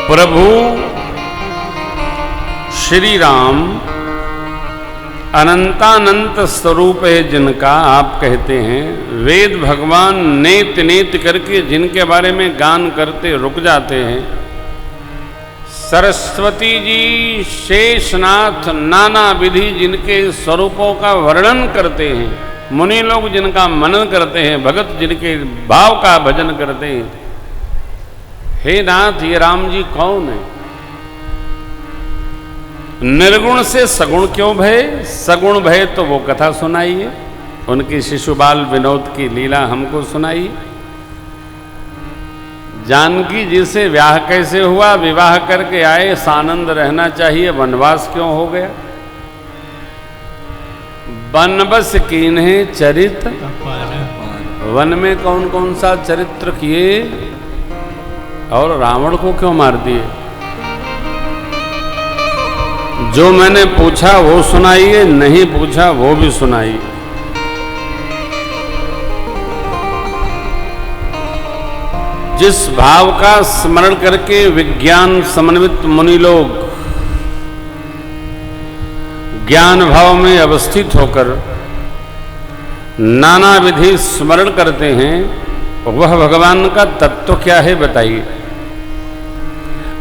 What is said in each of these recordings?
प्रभु श्री राम अनंतानंत स्वरूप है जिनका आप कहते हैं, वेद भगवान नेत नेत करके जिनके बारे में गान करते रुक जाते हैं, सरस्वती जी शेषनाथ नाना विधि जिनके स्वरूपों का वर्णन करते हैं, मुनि लोग जिनका मनन करते हैं, भगत जिनके भाव का भजन करते हैं, हे नाथ ये राम जी कौन है? निर्गुण से सगुण क्यों भय? सगुण भय तो वो कथा सुनाइए, उनकी शिशुपाल विनोद की लीला हमको सुनाइए। जानकी जी से ब्याह कैसे हुआ? विवाह करके आए, सानंद रहना चाहिए, वनवास क्यों हो गया? बनबस कीन्हे चरित्र, वन में कौन कौन सा चरित्र किए और रावण को क्यों मार दिए? जो मैंने पूछा वो सुनाइए, नहीं पूछा वो भी सुनाइए। जिस भाव का स्मरण करके विज्ञान समन्वित मुनि लोग ज्ञान भाव में अवस्थित होकर नाना विधि स्मरण करते हैं, वह भगवान का तत्व क्या है बताइए।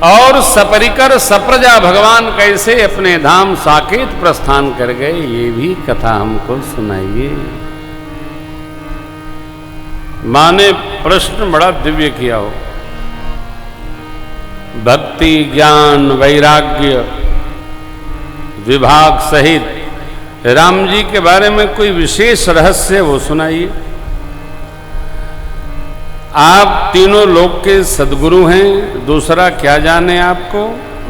और सपरिकर सप्रजा भगवान कैसे अपने धाम साकेत प्रस्थान कर गए, ये भी कथा हमको सुनाइए। मां ने प्रश्न बड़ा दिव्य किया हो। भक्ति ज्ञान वैराग्य विभाग सहित राम जी के बारे में कोई विशेष रहस्य वो सुनाइए। आप तीनों लोक के सद्गुरु हैं, दूसरा क्या जाने आपको।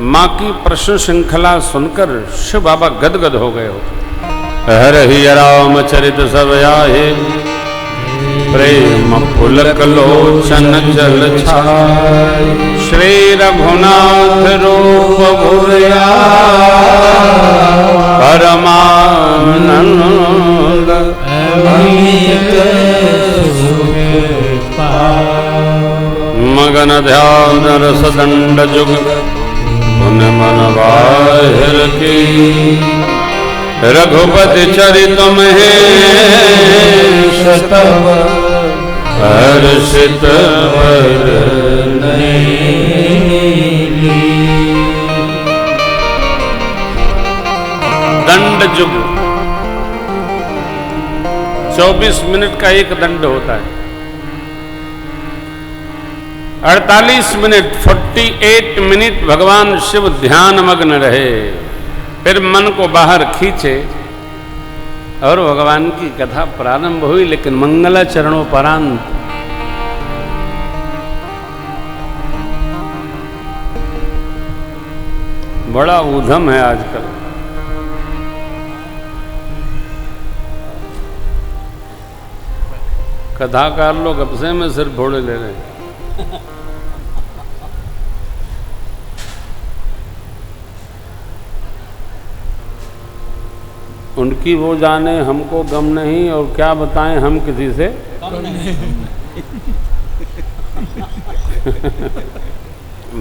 मां की प्रश्न श्रृंखला सुनकर शिव बाबा गदगद हो गए हो। हरहि राम चरित सब आए, प्रेम पुलक लोचन जल छाय, श्री रघुनाथ रूप भुरया परमानंद मगन ध्यान रस दंड जुग मुन मन बाहिर की, रघुपति चरित महेश तव हर्षित वरनैली। दंड जुग 24 मिनट का एक दंड होता है। 48 मिनट 48 मिनट भगवान शिव ध्यान मग्न रहे, फिर मन को बाहर खींचे और भगवान की कथा प्रारंभ हुई। लेकिन मंगलाचरणोपरांत बड़ा ऊधम है आजकल। कथाकार लोग अपसे में सिर फोड़े ले रहे हैं। उनकी वो जाने, हमको गम नहीं, और क्या बताएं हम किसी से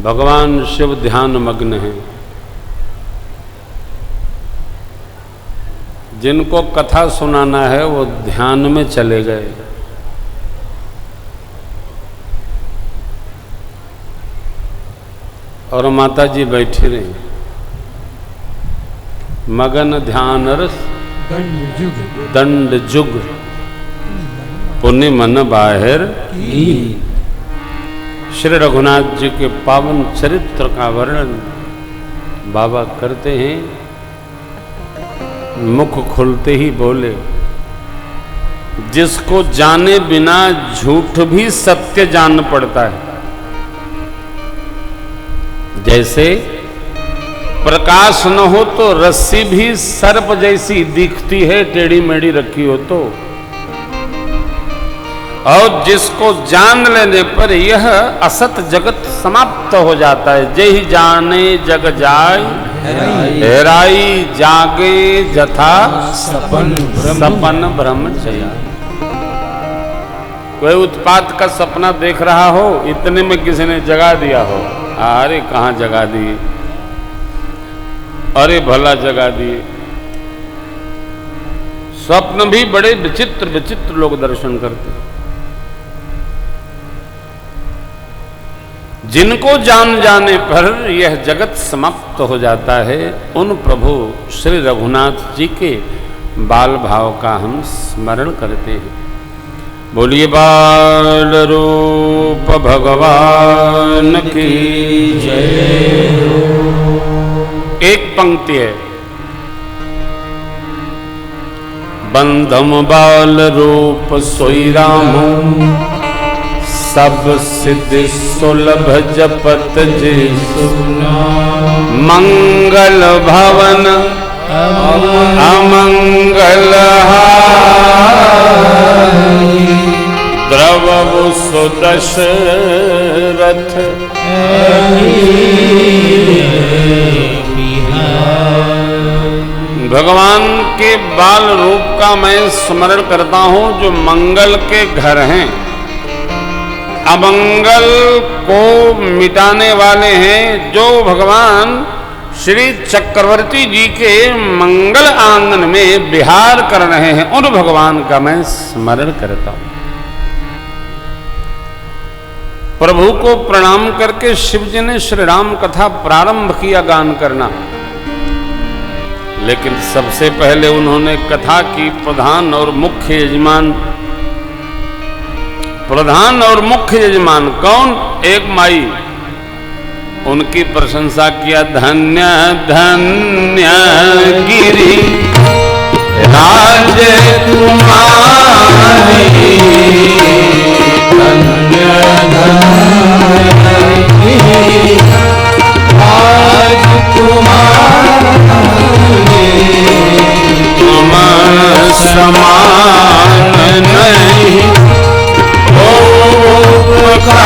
भगवान शिव ध्यान मग्न हैं। जिनको कथा सुनाना है वो ध्यान में चले गए। और माता जी बैठी रही, मगन ध्यान रस दंड जुग पुण्य मन बाहिर की। श्री रघुनाथ जी के पावन चरित्र का वर्णन बाबा करते हैं। मुख खुलते ही बोले, जिसको जाने बिना झूठ भी सत्य जान पड़ता है। जैसे प्रकाश न हो तो रस्सी भी सर्प जैसी दिखती है, टेढ़ी मेढ़ी रखी हो तो। और जिसको जान लेने पर यह असत जगत समाप्त हो जाता है। जय जाने जग जाय हेराई, जागे जथा सपन ब्रह्मचर्य। कोई उत्पात का सपना देख रहा हो, इतने में किसी ने जगा दिया हो, अरे कहाँ जगा दिए, अरे भला जगा दिए। स्वप्न भी बड़े विचित्र विचित्र लोग दर्शन करते हैं। जिनको जान जाने पर यह जगत समाप्त हो जाता है, उन प्रभु श्री रघुनाथ जी के बाल भाव का हम स्मरण करते हैं। बोलिए बाल रूप भगवान की जय। एक पंक्ति है, बंधम बाल रूप सोई रामो, सब सिद्धि सुलभ जपत जेसु नाम। मंगल भवन अमंगल हारी, द्रवहु सुदशरथ। भगवान के बाल रूप का मैं स्मरण करता हूँ, जो मंगल के घर हैं, अमंगल को मिटाने वाले हैं, जो भगवान श्री चक्रवर्ती जी के मंगल आंगन में विहार कर रहे हैं, उन भगवान का मैं स्मरण करता हूं। प्रभु को प्रणाम करके शिव जी ने श्री राम कथा प्रारंभ किया गान करना, लेकिन सबसे पहले उन्होंने कथा की प्रधान और मुख्य यजमान कौन? एक माई। उनकी प्रशंसा किया, धन्य धन्य गिरी राज कुमारी, धन्य धन्य गिरी राज कुमारी, तुम समान नहीं तुम समान नहीं कथा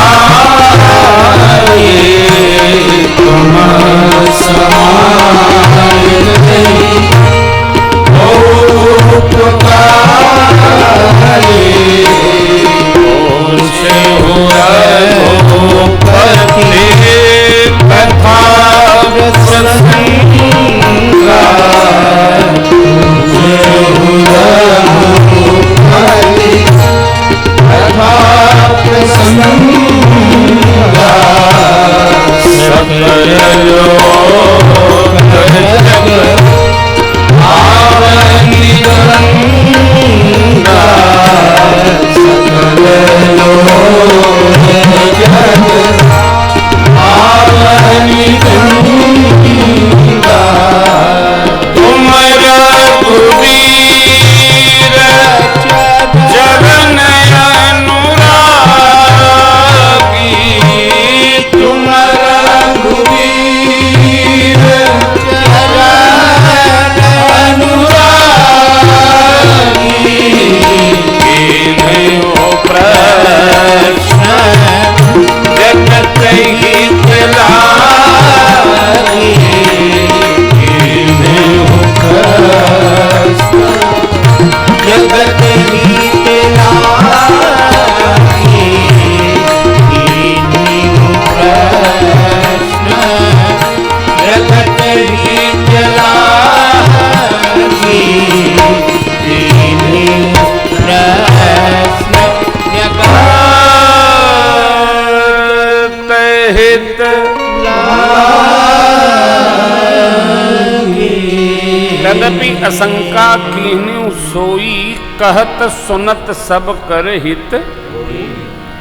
तदपि असंका कीन्यु सोई, कहत सुनत सब कर हित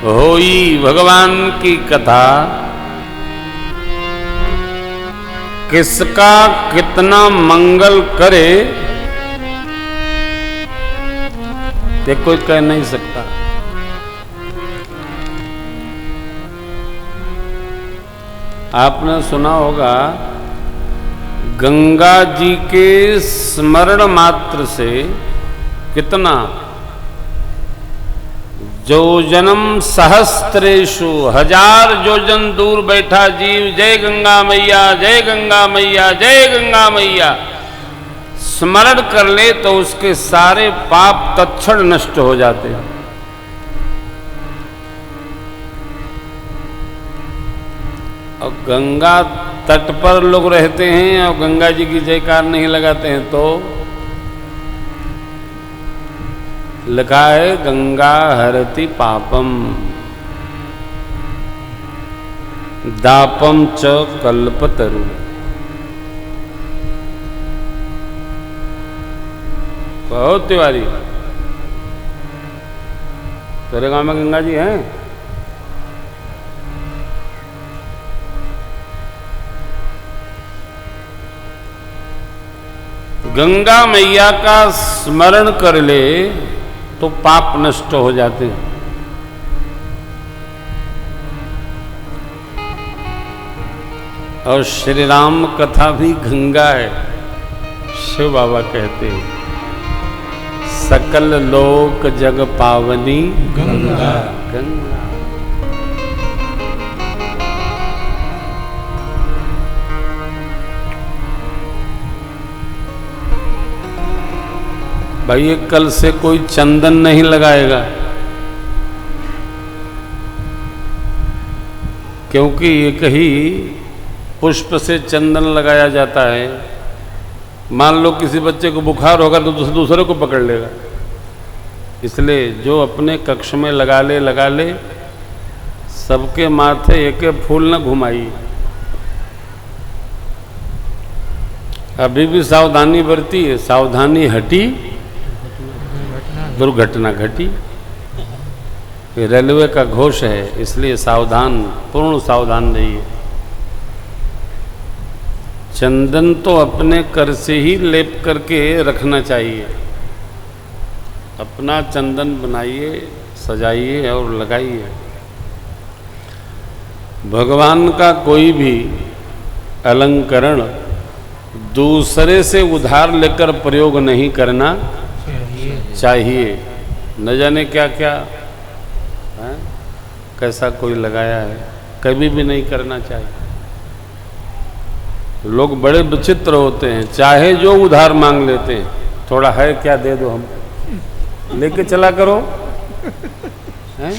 होई। भगवान की कथा किसका कितना मंगल करे, ये कोई कह नहीं सकता। आपने सुना होगा, गंगा जी के स्मरण मात्र से कितना, जोजनम सहस्त्रेषु, 1000 योजन दूर बैठा जीव जय गंगा मैया, जय गंगा मैया, जय गंगा मैया स्मरण कर ले तो उसके सारे पाप तत्क्षण नष्ट हो जाते हैं। और गंगा तट पर लोग रहते हैं और गंगा जी की जयकार नहीं लगाते हैं तो लिखा है गंगा हरति पापम दापम च कल्पतरु। बहुत तिवारी तेरे गांव में गंगा जी हैं? गंगा मैया का स्मरण कर ले तो पाप नष्ट हो जाते हैं। और श्री राम कथा भी गंगा है। शिव बाबा कहते हैं सकल लोक जग पावनी गंगा गंगा। भाई ये कल से कोई चंदन नहीं लगाएगा, क्योंकि एक ही पुष्प से चंदन लगाया जाता है। मान लो किसी बच्चे को बुखार होगा तो दूसरे को पकड़ लेगा। इसलिए जो अपने कक्ष में लगा ले सबके माथे एक एक फूल न घुमाइए। अभी भी सावधानी बरती है, सावधानी हटी दुर्घटना घटी। रेलवे का घोष है, इसलिए सावधान, पूर्ण सावधान रहिए। चंदन तो अपने कर से ही लेप करके रखना चाहिए। अपना चंदन बनाइए, सजाइए और लगाइए। भगवान का कोई भी अलंकरण दूसरे से उधार लेकर प्रयोग नहीं करना चाहिए। न जाने क्या क्या है, कैसा कोई लगाया है, कभी भी नहीं करना चाहिए। लोग बड़े विचित्र होते हैं, चाहे जो उधार मांग लेते हैं। थोड़ा है क्या दे दो, हम लेके चला करो हैं?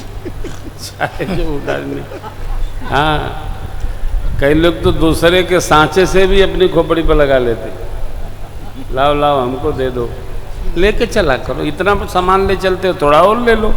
चाहे जो उधार नहीं। हाँ, कई लोग तो दूसरे के सांचे से भी अपनी खोपड़ी पर लगा लेते। लाओ लाओ हमको दे दो, लेके चला करो। इतना सामान ले चलते हो, थोड़ा और ले लो।